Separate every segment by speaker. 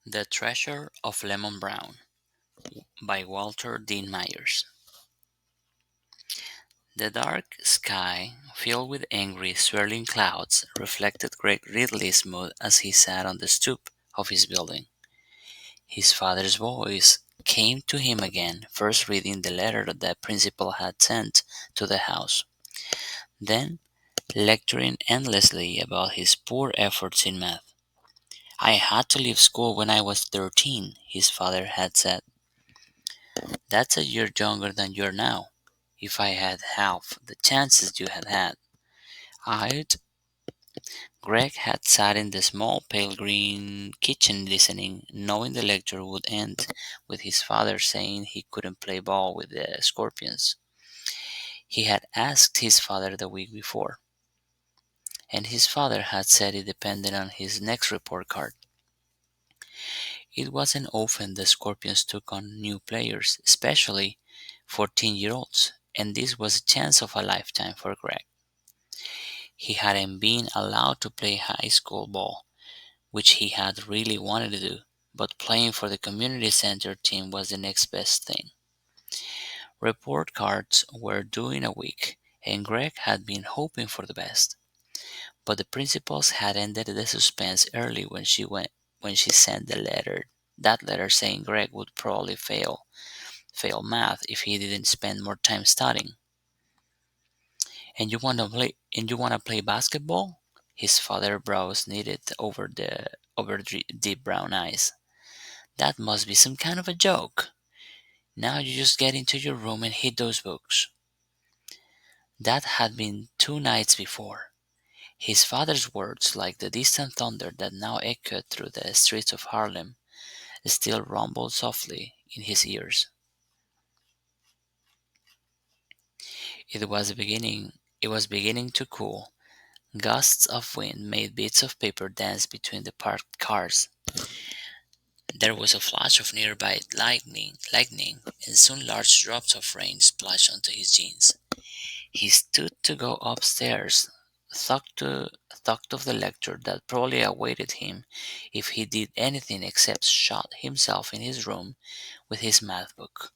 Speaker 1: The Treasure of Lemon Brown by Walter Dean Myers. The dark sky, filled with angry, swirling clouds, reflected Greg Ridley's mood as he sat on the stoop of his building. His father's voice came to him again, first reading the letter that the principal had sent to the house, then lecturing endlessly about his poor efforts in math. I had to leave school when I was 13, his father had said. That's a year younger than you are now. If I had half the chances you had had, I'd. Greg had sat in the small pale green kitchen listening, knowing the lecture would end with his father saying he couldn't play ball with the Scorpions. He had asked his father the week before, and his father had said it depended on his next report card. It wasn't often the Scorpions took on new players, especially 14-year-olds, and this was a chance of a lifetime for Greg. He hadn't been allowed to play high school ball, which he had really wanted to do, but playing for the community center team was the next best thing. Report cards were due in a week, and Greg had been hoping for the best. But the principals had ended the suspense early when she sent that letter saying Greg would probably fail math if he didn't spend more time studying. And you wanna play basketball? His father's brows knitted over the deep brown eyes. That must be some kind of a joke. Now you just get into your room and hit those books. That had been 2 nights before. His father's words, like the distant thunder that now echoed through the streets of Harlem, still rumbled softly in his ears. It was beginning to cool. Gusts of wind made bits of paper dance between the parked cars. There was a flash of nearby lightning, and soon large drops of rain splashed onto his jeans. He stood to go upstairs, thought of the lecture that probably awaited him if he did anything except shut himself in his room with his math book,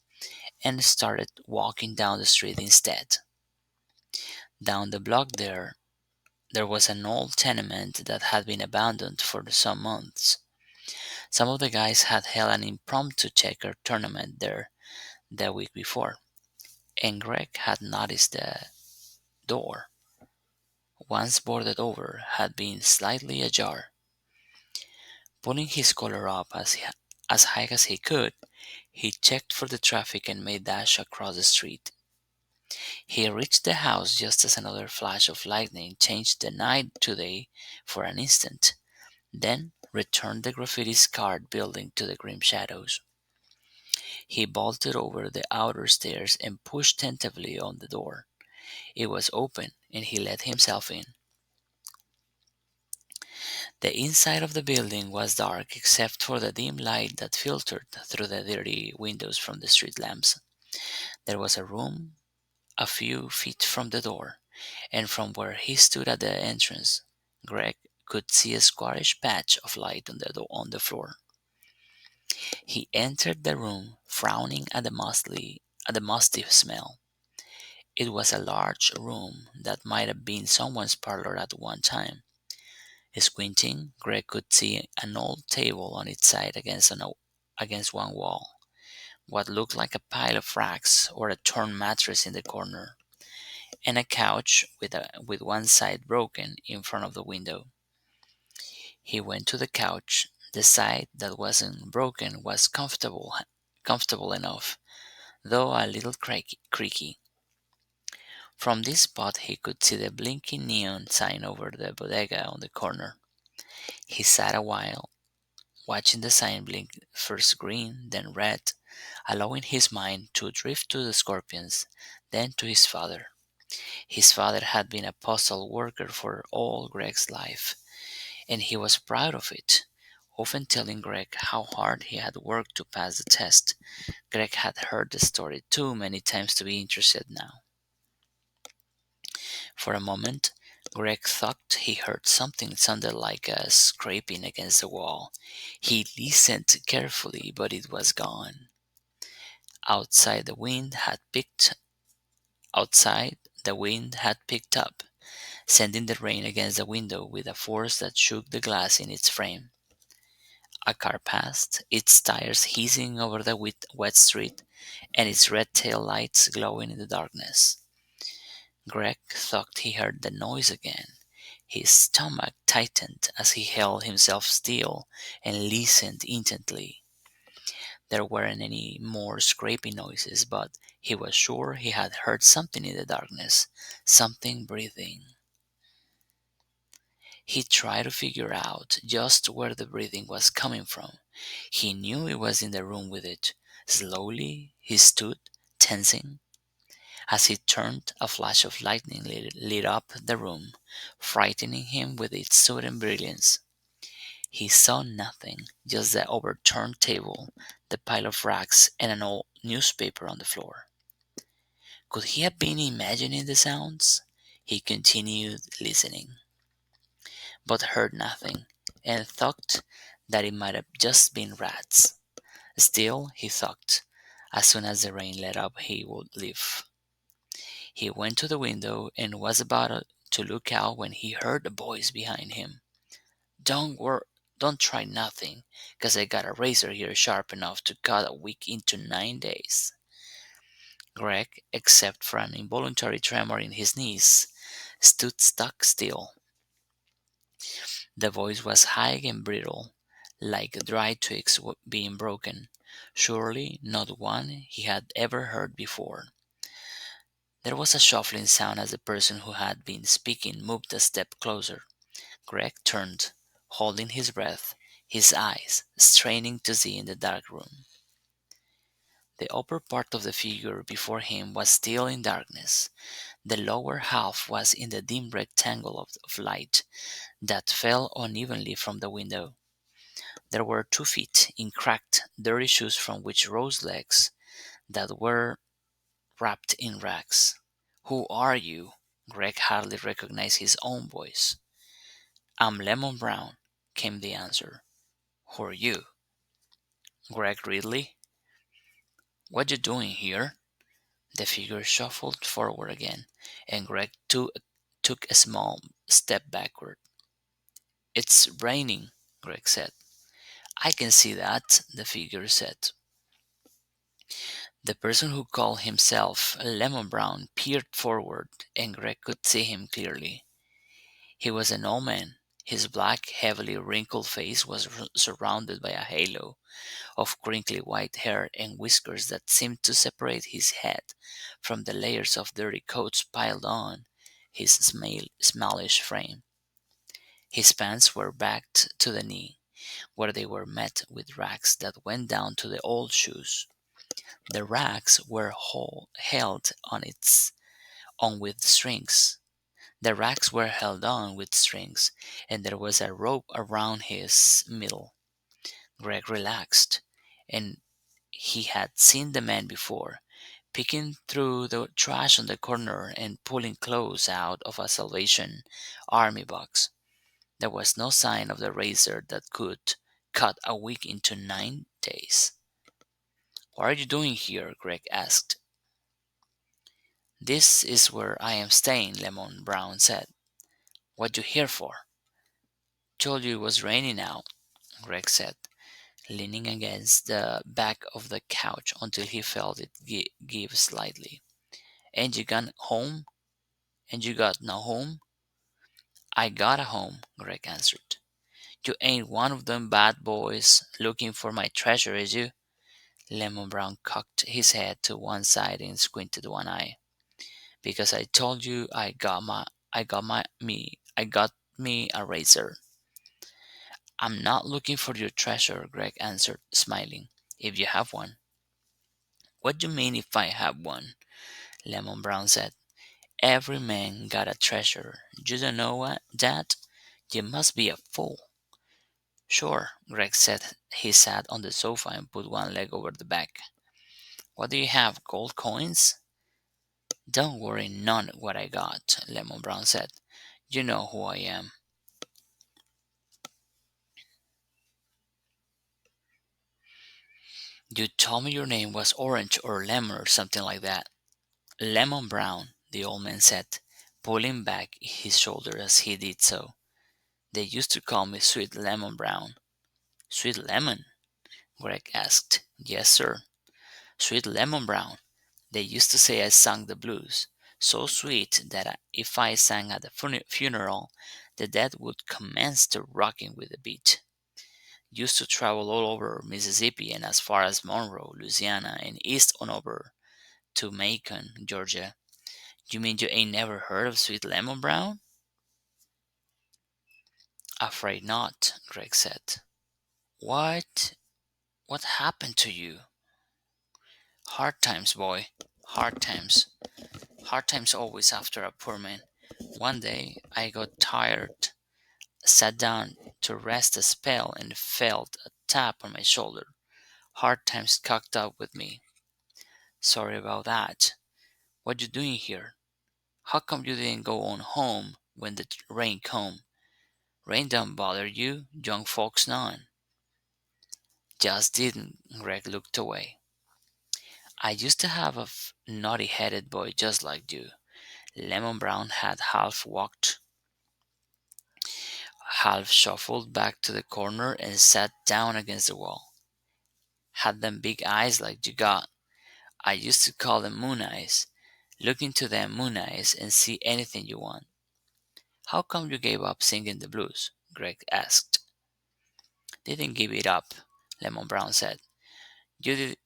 Speaker 1: and started walking down the street instead. Down the block there was an old tenement that had been abandoned for some months. Some of the guys had held an impromptu checker tournament there the week before, and Greg had noticed the door, once boarded over, had been slightly ajar. Pulling his collar up as high as he could, he checked for the traffic and made dash across the street. He reached the house just as another flash of lightning changed the night to day for an instant, then returned the graffiti-scarred building to the grim shadows. He bolted over the outer stairs and pushed tentatively on the door. It was open, and he let himself in. The inside of the building was dark except for the dim light that filtered through the dirty windows from the street lamps. There was a room a few feet from the door, and from where he stood at the entrance, Greg could see a squarish patch of light on the floor. He entered the room, frowning at the musty smell. It was a large room that might have been someone's parlor at one time. Squinting, Greg could see an old table on its side against one wall, what looked like a pile of rags or a torn mattress in the corner, and a couch with one side broken in front of the window. He went to the couch. The side that wasn't broken was comfortable enough, though a little creaky. From this spot he could see the blinking neon sign over the bodega on the corner. He sat a while, watching the sign blink first green, then red, allowing his mind to drift to the Scorpions, then to his father. His father had been a postal worker for all Greg's life, and he was proud of it, often telling Greg how hard he had worked to pass the test. Greg had heard the story too many times to be interested now. For a moment, Greg thought he heard something that sounded like a scraping against the wall. He listened carefully, but it was gone. Outside the wind had picked Outside the wind had picked up, sending the rain against the window with a force that shook the glass in its frame. A car passed, its tires hissing over the wet street, and its red tail lights glowing in the darkness. Greg thought he heard the noise again. His stomach tightened as he held himself still and listened intently. There weren't any more scraping noises, but he was sure he had heard something in the darkness, something breathing. He tried to figure out just where the breathing was coming from. He knew it was in the room with it. Slowly he stood, tensing. As he turned, a flash of lightning lit up the room, frightening him with its sudden brilliance. He saw nothing, just the overturned table, the pile of rags, and an old newspaper on the floor. Could he have been imagining the sounds? He continued listening, but heard nothing, and thought that it might have just been rats. Still, he thought, as soon as the rain let up, he would leave. He went to the window and was about to look out when he heard a voice behind him. Don't try nothing, 'cause I got a razor here sharp enough to cut a week into 9 days. Greg, except for an involuntary tremor in his knees, stood stock still. The voice was high and brittle, like dry twigs being broken. Surely not one he had ever heard before. There was a shuffling sound as the person who had been speaking moved a step closer. Greg turned, holding his breath, his eyes straining to see in the dark room. The upper part of the figure before him was still in darkness. The lower half was in the dim rectangle of light that fell unevenly from the window. There were 2 feet in cracked, dirty shoes from which rose legs that were wrapped in rags. "Who are you?" Greg hardly recognized his own voice. "I'm Lemon Brown," came the answer. "Who are you?" "Greg Ridley." "What you doing here?" The figure shuffled forward again, and Greg took a small step backward. "It's raining," Greg said. "I can see that," the figure said. The person who called himself Lemon Brown peered forward, and Greg could see him clearly. He was an old man. His black, heavily wrinkled face was surrounded by a halo of crinkly white hair and whiskers that seemed to separate his head from the layers of dirty coats piled on his smallish frame. His pants were backed to the knee, where they were met with rags that went down to the old shoes. The rags were held on with strings. The rags were held on with strings, and there was a rope around his middle. Greg relaxed, and he had seen the man before, picking through the trash on the corner and pulling clothes out of a Salvation Army box. There was no sign of the razor that could cut a week into 9 days. "What are you doing here?" Greg asked. "This is where I am staying," Lemon Brown said. "What you here for?" "Told you it was raining out," Greg said, leaning against the back of the couch until he felt it give slightly. "And you got home? And you got no home?" "I got a home," Greg answered. "You ain't one of them bad boys looking for my treasure, is you?" Lemon Brown cocked his head to one side and squinted one eye. "Because I told you I got me a razor." "I'm not looking for your treasure," Greg answered, smiling, "if you have one." "What do you mean if I have one?" Lemon Brown said. "Every man got a treasure. You don't know that? You must be a fool." "Sure," Greg said. He sat on the sofa and put one leg over the back. "What do you have, gold coins?" "Don't worry none what I got," Lemon Brown said. You know who I am. You told me your name was Orange or Lemon or something like that. Lemon Brown, the old man said, pulling back his shoulder as he did so. They used to call me Sweet Lemon Brown. Sweet Lemon? Greg asked. Yes, sir. Sweet Lemon Brown. They used to say I sang the blues. So sweet that if I sang at a funeral, the dead would commence to rocking with the beat. Used to travel all over Mississippi and as far as Monroe, Louisiana, and east on over to Macon, Georgia. You mean you ain't never heard of Sweet Lemon Brown? Afraid not, Greg said. What? What happened to you? Hard times, boy. Hard times. Hard times always after a poor man. One day I got tired, sat down to rest a spell, and felt a tap on my shoulder. Hard times caught up with me. Sorry about that. What you doing here? How come you didn't go on home when the rain come? Rain don't bother you, young folks none. Just didn't. Greg looked away. I used to have a naughty headed boy just like you. Lemon Brown had half walked, half shuffled back to the corner and sat down against the wall. Had them big eyes like you got. I used to call them moon eyes. Look into them moon eyes and see anything you want. How come you gave up singing the blues? Greg asked. Didn't give it up, Lemon Brown said. You did,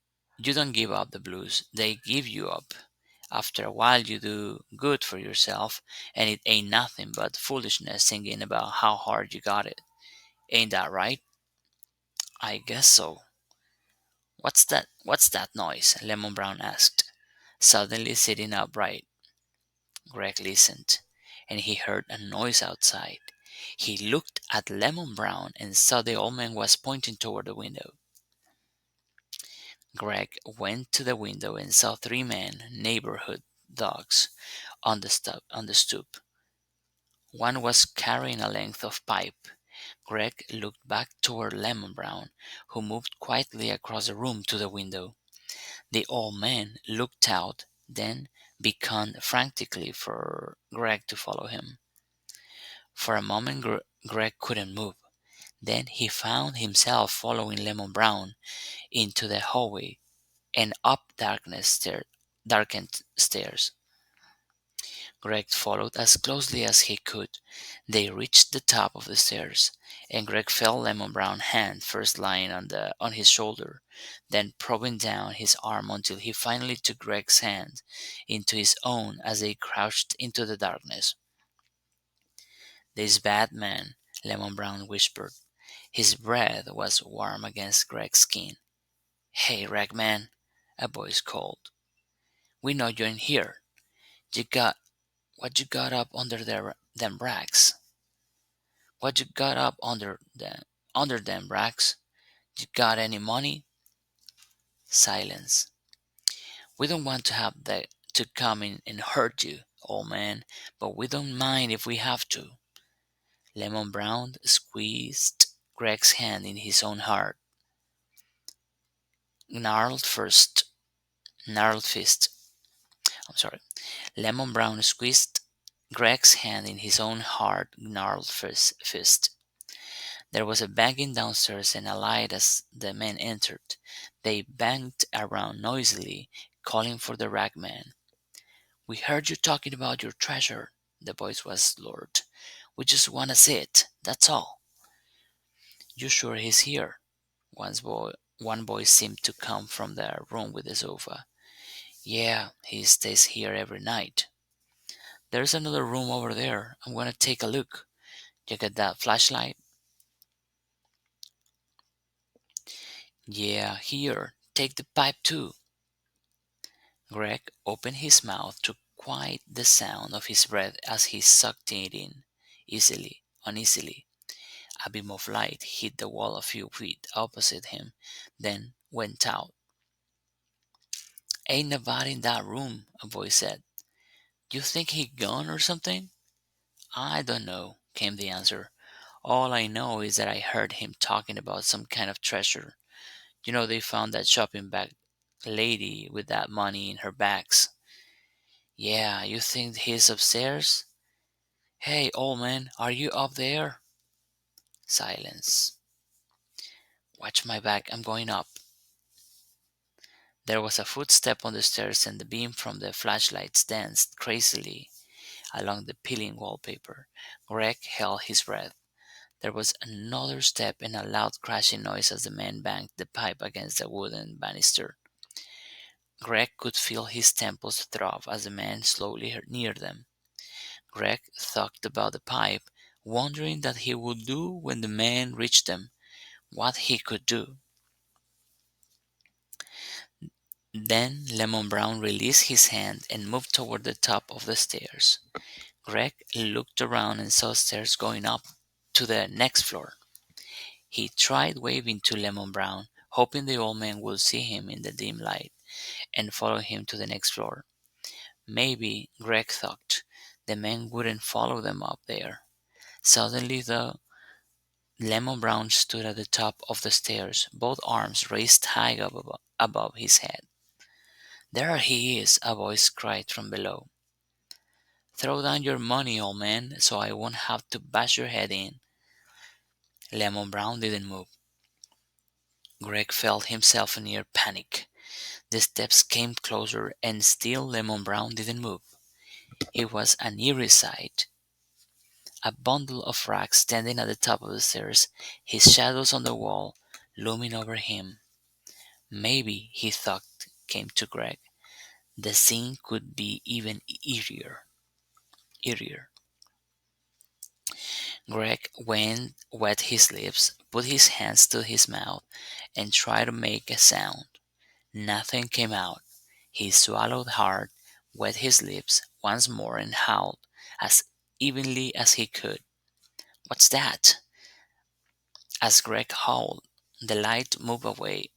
Speaker 1: you don't give up the blues, they give you up. After a while you do good for yourself, and it ain't nothing but foolishness singing about how hard you got it. Ain't that right? I guess so. What's that noise? Lemon Brown asked, suddenly sitting upright. Greg listened, and he heard a noise outside. He looked at Lemon Brown and saw the old man was pointing toward the window. Greg went to the window and saw three men, neighborhood dogs, on the stoop. One was carrying a length of pipe. Greg looked back toward Lemon Brown, who moved quietly across the room to the window. The old man looked out, then beckoned frantically for Greg to follow him. For a moment, Greg couldn't move. Then he found himself following Lemon Brown into the hallway and up darkened stairs. Greg followed as closely as he could. They reached the top of the stairs, and Greg felt Lemon Brown's hand first lying on his shoulder, then probing down his arm until he finally took Greg's hand into his own as they crouched into the darkness. This bad man, Lemon Brown whispered. His breath was warm against Greg's skin. Hey, Ragman, a voice called. We know you're in here. You got what you got up under them racks? What you got up under them racks? You got any money? Silence. We don't want to have that to come in and hurt you, old man, but we don't mind if we have to. Lemon Brown squeezed Greg's hand in his own heart. Gnarled first, gnarled fist. I'm sorry. Lemon Brown squeezed Greg's hand in his own hard, gnarled fist. There was a banging downstairs and a light as the men entered. They banged around noisily, calling for the ragman. We heard you talking about your treasure, the voice was slurred. We just want to see it, that's all. You sure he's here? One voice seemed to come from the room with the sofa. Yeah, he stays here every night. There's another room over there. I'm gonna take a look. You got that flashlight? Yeah, here. Take the pipe too. Greg opened his mouth to quiet the sound of his breath as he sucked it in, uneasily. A beam of light hit the wall a few feet opposite him, then went out. Ain't nobody in that room, a voice said. You think he gone or something? I don't know, came the answer. All I know is that I heard him talking about some kind of treasure. You know, they found that shopping bag lady with that money in her bags. Yeah, you think he's upstairs? Hey, old man, are you up there? Silence. Watch my back, I'm going up. There was a footstep on the stairs, and the beam from the flashlights danced crazily along the peeling wallpaper. Greg held his breath. There was another step and a loud crashing noise as the man banged the pipe against the wooden banister. Greg could feel his temples throb as the man slowly neared them. Greg thought about the pipe, wondering what he would do when the man reached them, what he could do. Then Lemon Brown released his hand and moved toward the top of the stairs. Greg looked around and saw stairs going up to the next floor. He tried waving to Lemon Brown, hoping the old man would see him in the dim light and follow him to the next floor. Maybe, Greg thought, the man wouldn't follow them up there. Suddenly, though, Lemon Brown stood at the top of the stairs, both arms raised high above his head. There he is, a voice cried from below. Throw down your money, old man, so I won't have to bash your head in. Lemon Brown didn't move. Greg felt himself in near panic. The steps came closer, and still Lemon Brown didn't move. It was an eerie sight. A bundle of rags standing at the top of the stairs, his shadows on the wall looming over him. Maybe, he thought, came to Greg, the scene could be even eerier. Greg wet his lips, put his hands to his mouth, and tried to make a sound. Nothing came out. He swallowed hard, wet his lips once more, and howled as evenly as he could. What's that? As Greg howled, the light moved away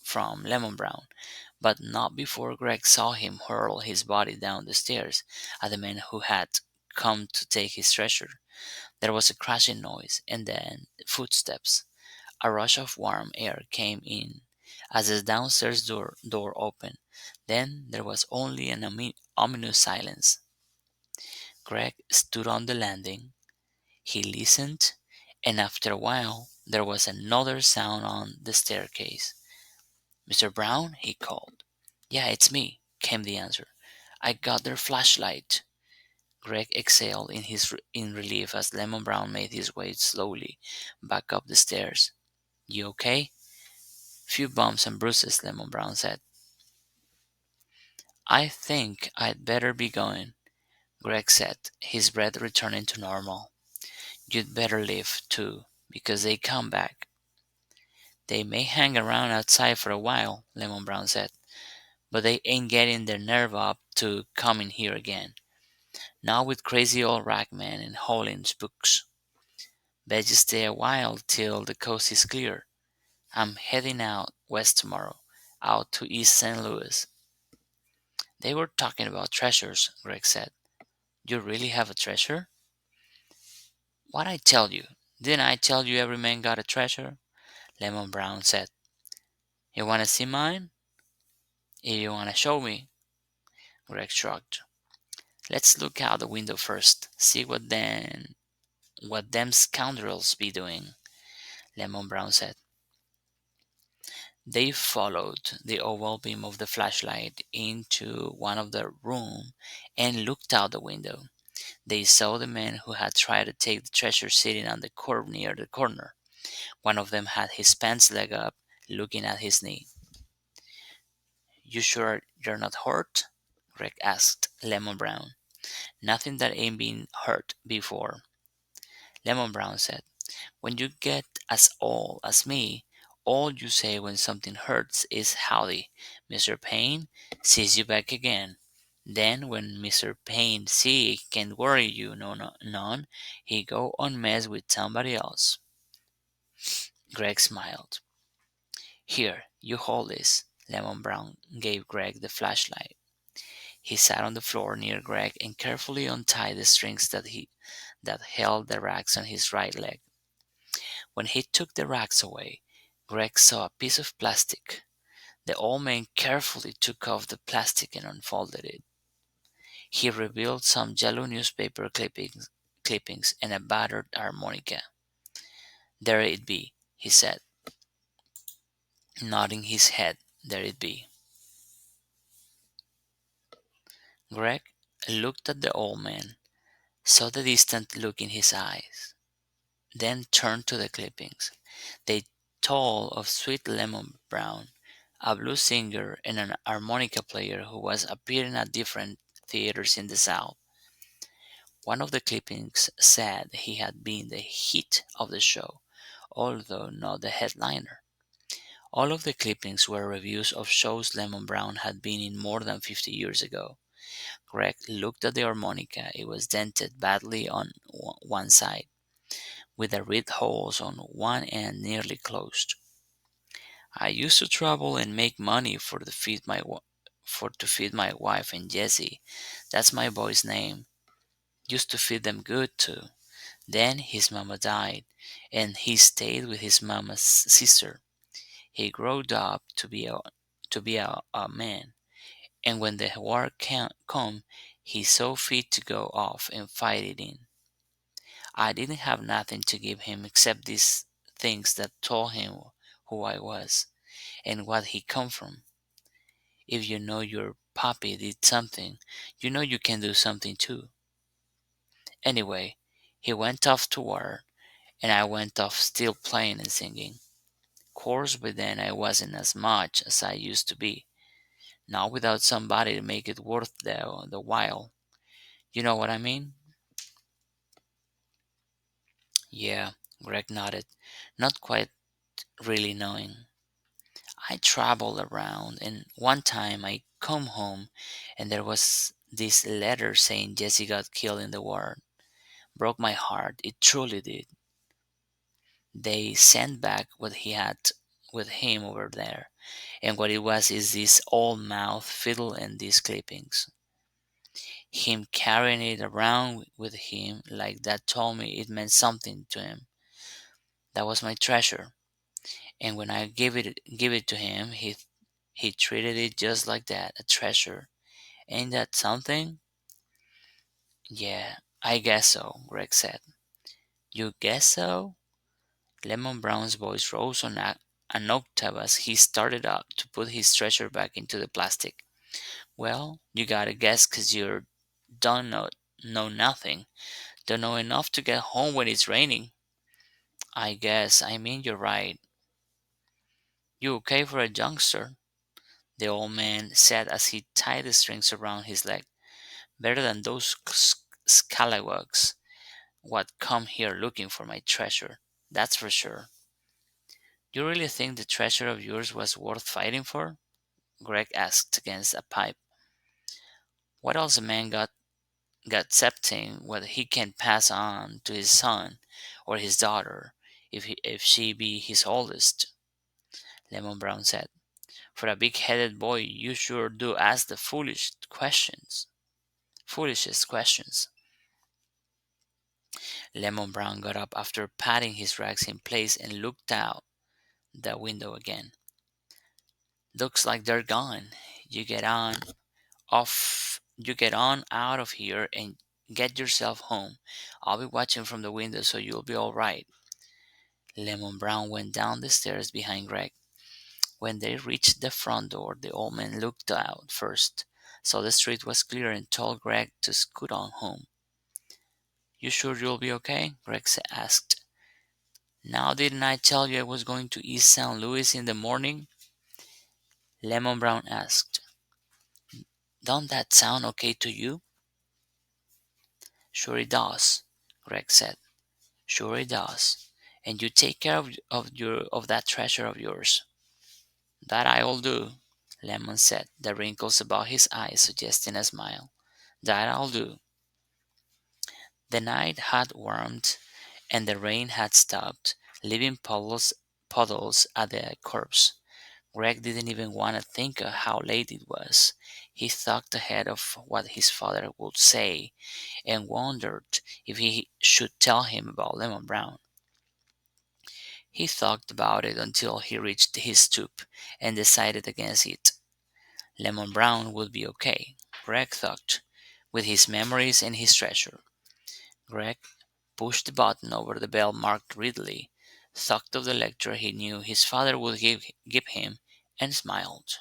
Speaker 1: from Lemon Brown, but not before Greg saw him hurl his body down the stairs at the man who had come to take his treasure. There was a crashing noise, and then footsteps. A rush of warm air came in as the downstairs door opened. Then there was only an ominous silence. Greg stood on the landing. He listened, and after a while there was another sound on the staircase. Mr. Brown, he called. Yeah, it's me, came the answer. I got their flashlight. Greg exhaled in relief as Lemon Brown made his way slowly back up the stairs. You okay? Few bumps and bruises, Lemon Brown said. I think I'd better be going, Greg said, his breath returning to normal. You'd better leave, too, because they come back. They may hang around outside for a while, Lemon Brown said, but they ain't getting their nerve up to come in here again. Not with crazy old ragman and howling spooks. Bet you stay a while till the coast is clear. I'm heading out west tomorrow, out to East St. Louis. They were talking about treasures, Greg said. You really have a treasure? What I tell you? Didn't I tell you every man got a treasure? Lemon Brown said. You wanna see mine? If you wanna show me, Greg shrugged. Let's look out the window first, see what them scoundrels be doing, Lemon Brown said. They followed the oval beam of the flashlight into one of the rooms and looked out the window. They saw the men who had tried to take the treasure sitting on the curb near the corner. One of them had his pants leg up, looking at his knee. You sure you're not hurt? Greg asked Lemon Brown. Nothing that ain't been hurt before, Lemon Brown said. When you get as old as me, all you say when something hurts is howdy, Mr. Payne, sees you back again. Then when Mr. Payne see he can't worry you none, he go on mess with somebody else. Greg smiled. Here, you hold this. Lemon Brown gave Greg the flashlight. He sat on the floor near Greg and carefully untied the strings that held the racks on his right leg. When he took the racks away, Greg saw a piece of plastic. The old man carefully took off the plastic and unfolded it. He revealed some yellow newspaper clippings and a battered harmonica. "There it be," he said, nodding his head. "There it be." Greg looked at the old man, saw the distant look in his eyes, then turned to the clippings. They told of Sweet Lemon Brown, a blues singer and an harmonica player who was appearing at different theaters in the South. One of the clippings said he had been the hit of the show, although not the headliner. All of the clippings were reviews of shows Lemon Brown had been in more than 50 years ago. Greg looked at the harmonica. It was dented badly on one side, with the reed holes on one end nearly closed. "I used to travel and make money for to feed my wife and Jesse. That's my boy's name. Used to feed them good too. Then his mama died, and he stayed with his mama's sister. He growed up to be a man, and when the war come, he saw fit to go off and fight it in. I didn't have nothing to give him except these things that told him who I was and what he come from. If you know your papi did something, you know you can do something too. Anyway, he went off to war, and I went off still playing and singing. Course, but then I wasn't as much as I used to be. Not without somebody to make it worth the while. You know what I mean?" "Yeah," Greg nodded, not quite really knowing. "I traveled around, and one time I come home and there was this letter saying Jesse got killed in the war. Broke my heart. It truly did. They sent back what he had with him over there, and what it was is this old mouth fiddle and these clippings. Him carrying it around with him like that told me it meant something to him. That was my treasure, and when I give it to him, he treated it just like that, a treasure. Ain't that something?" "Yeah, I guess so," Greg said. "You guess so?" Lemon Brown's voice rose on an octave as he started up to put his treasure back into the plastic. "Well, you gotta guess 'cause you don't know nothing. Don't know enough to get home when it's raining." I mean, you're right. You okay for a youngster?" the old man said as he tied the strings around his leg. "Better than those scalawags what come here looking for my treasure. That's for sure." "You really think the treasure of yours was worth fighting for?" Greg asked against a pipe. "What else a man got excepting what he can pass on to his son or his daughter if she be his oldest?" Lemon Brown said. "For a big-headed boy, you sure do ask the foolishest questions." Lemon Brown got up after patting his rags in place and looked out the window again. "Looks like they're gone. You get on you get on out of here and get yourself home. I'll be watching from the window so you'll be all right." Lemon Brown went down the stairs behind Greg. When they reached the front door, the old man looked out first, saw the street was clear, and told Greg to scoot on home. "You sure you'll be okay?" Greg asked. "Now, didn't I tell you I was going to East St. Louis in the morning?" Lemon Brown asked. "Don't that sound okay to you?" "Sure it does," Greg said. "Sure it does. And you take care of that treasure of yours." "That I'll do," Lemon said, the wrinkles about his eyes suggesting a smile. "That I'll do." The night had warmed, and the rain had stopped, leaving puddles at the curbs. Greg didn't even want to think of how late it was. He thought ahead of what his father would say and wondered if he should tell him about Lemon Brown. He thought about it until he reached his stoop and decided against it. Lemon Brown would be okay, Greg thought, with his memories and his treasure. Greg pushed the button over the bell marked Ridley, thought of the lecture he knew his father would give him, and smiled.